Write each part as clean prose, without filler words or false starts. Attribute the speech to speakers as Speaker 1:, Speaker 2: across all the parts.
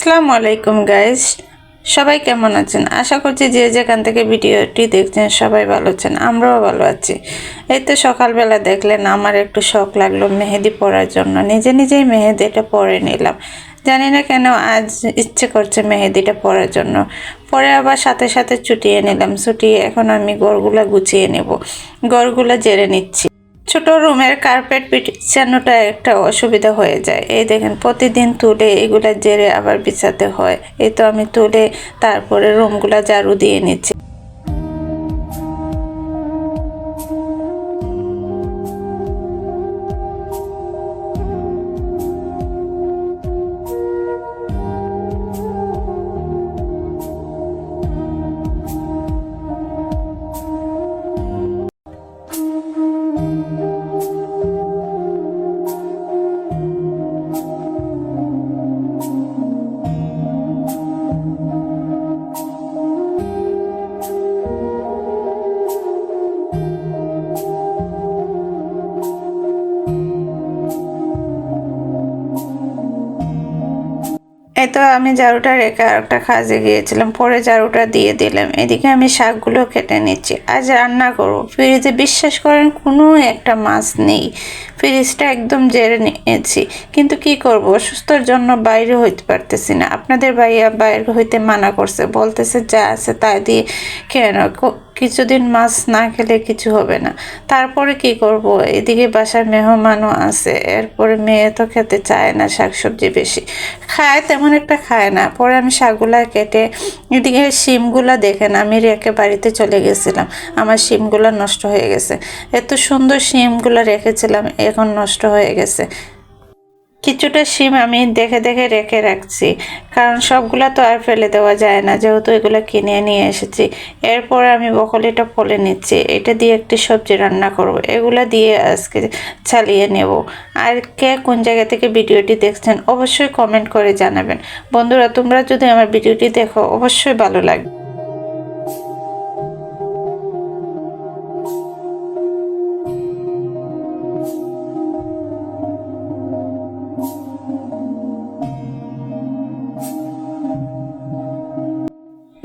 Speaker 1: আসসালামু আলাইকুম গাইস, সবাই কেমন আছেন? আশা করছি যে যেখান থেকে ভিডিওটি দেখছেন সবাই ভালো আছেন, আমরাও ভালো আছি। এই তো সকালবেলা দেখলেন আমার একটু শখ লাগলো মেহেদি পরার জন্য, নিজে নিজেই মেহেদিটা পরে নিলাম। জানি না কেন আজ ইচ্ছে করছে মেহেদিটা পরার জন্য। পরে আবার সাথে সাথে চুটিয়ে নিলাম, চুটিয়ে এখন আমি গড়গুলা গুছিয়ে নেব, গড়গুলা জেরে নিচ্ছি। ছোট রুমের কার্পেট বিছানোটা একটা অসুবিধা হয়ে যায়। এই দেখেন প্রতিদিন তুলে এগুলা জেরে আবার বিছাতে হয়। এই তো আমি তুলে তারপরে রুমগুলা ঝাড়ু দিয়ে নিচ্ছি। এই তো আমি ঝাড়ুটা রেখে আরেকটা কাজে গিয়েছিলাম, পরে ঝাড়ুটা দিয়ে দিলাম। এদিকে আমি শাকগুলো কেটে নিচ্ছি, আজ রান্না করবো। ফ্রিজে বিশ্বাস করেন কোনো একটা মাছ নেই, ফ্রিজটা একদম জেরে নিয়েছি। কিন্তু কি করব, অসুস্থর জন্য বাইরে হইতে পারতেছি না। আপনাদের ভাইয়া বাইরে হইতে মানা করছে, বলতেছে যা আছে তাই দিয়ে খেয়ে নাও, কিছুদিন মাছ না খেলে কিছু হবে না। তারপরে কি করব, এদিকে বাসার মেহমানও আছে, এরপরে মেয়ে তো খেতে চায় না, শাকসবজি বেশি খায়, তেমন একটা খায় না। পরে আমি শাকগুলা কেটে, এদিকে শিমগুলা দেখেন আমি রেখে বাড়িতে চলে গেছিলাম, আমার শিমগুলা নষ্ট হয়ে গেছে। এত সুন্দর শিমগুলা রেখেছিলাম, এখন নষ্ট হয়ে গেছে। কিছুটা শিম আমি দেখে দেখে রেখে রাখছি, কারণ সবগুলা তো আর ফেলে দেওয়া যায় না, যেহেতু এগুলো কিনে নিয়ে এসেছি। এরপর আমি বকলিটা ফলে নিচ্ছি, এটা দিয়ে একটি সবজি রান্না করব, এগুলা দিয়ে আজকে চালিয়ে নেব। আর কে কোন জায়গা থেকে ভিডিওটি দেখছেন অবশ্যই কমেন্ট করে জানাবেন। বন্ধুরা, তোমরা যদি আমার ভিডিওটি দেখো অবশ্যই ভালো লাগবে।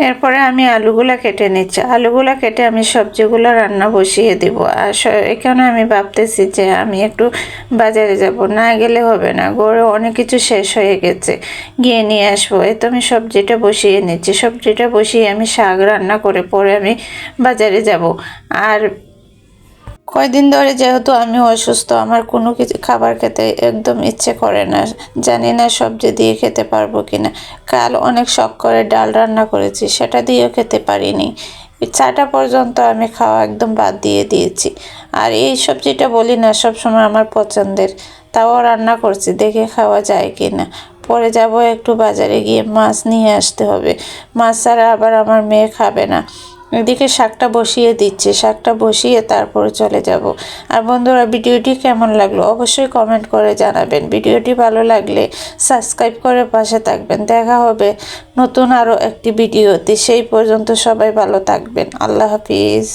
Speaker 1: এরপরে আমি আলুগুলা কেটে নিচ্ছি, আলুগুলা কেটে আমি সবজিগুলো রান্না বসিয়ে দিব। আর এখানে আমি ভাবতেছি যে আমি একটু বাজারে যাব, না গেলে হবে না, গড়ে অনেক কিছু শেষ হয়ে গেছে, গিয়ে নিয়ে আসবো। এই তো আমি সবজিটা বসিয়ে নিচ্ছি, সবজিটা বসিয়ে আমি শাক রান্না করে পরে আমি বাজারে যাব। আর কয়দিন ধরে যেহেতু আমি অসুস্থ, আমার কোনো কিছু খাবার খেতে একদম ইচ্ছে করে না, জানি না সবজি দিয়ে খেতে পারবো কিনা। কাল অনেক শখ করে ডাল রান্না করেছি, সেটা দিয়েও খেতে পারিনি। চাটা পর্যন্ত আমি খাওয়া একদম বাদ দিয়ে দিয়েছি। আর এই সবজিটা বলি না সবসময় আমার পছন্দের, তাও রান্না করছি, দেখে খাওয়া যায় কিনা। পরে যাব একটু বাজারে, গিয়ে মাছ নিয়ে আসতে হবে, মাছ ছাড়া আবার আমার মেয়ে খাবে না। এদিকে শাকটা বসিয়ে দিচ্ছি, শাকটা বসিয়ে তারপরে চলে যাব। আর বন্ধুরা, ভিডিওটি কেমন লাগলো অবশ্যই কমেন্ট করে জানাবেন। ভিডিওটি ভালো লাগলে সাবস্ক্রাইব করে পাশে থাকবেন। দেখা হবে নতুন আরও একটি ভিডিওতে, সেই পর্যন্ত সবাই ভালো থাকবেন। আল্লাহ হাফিজ।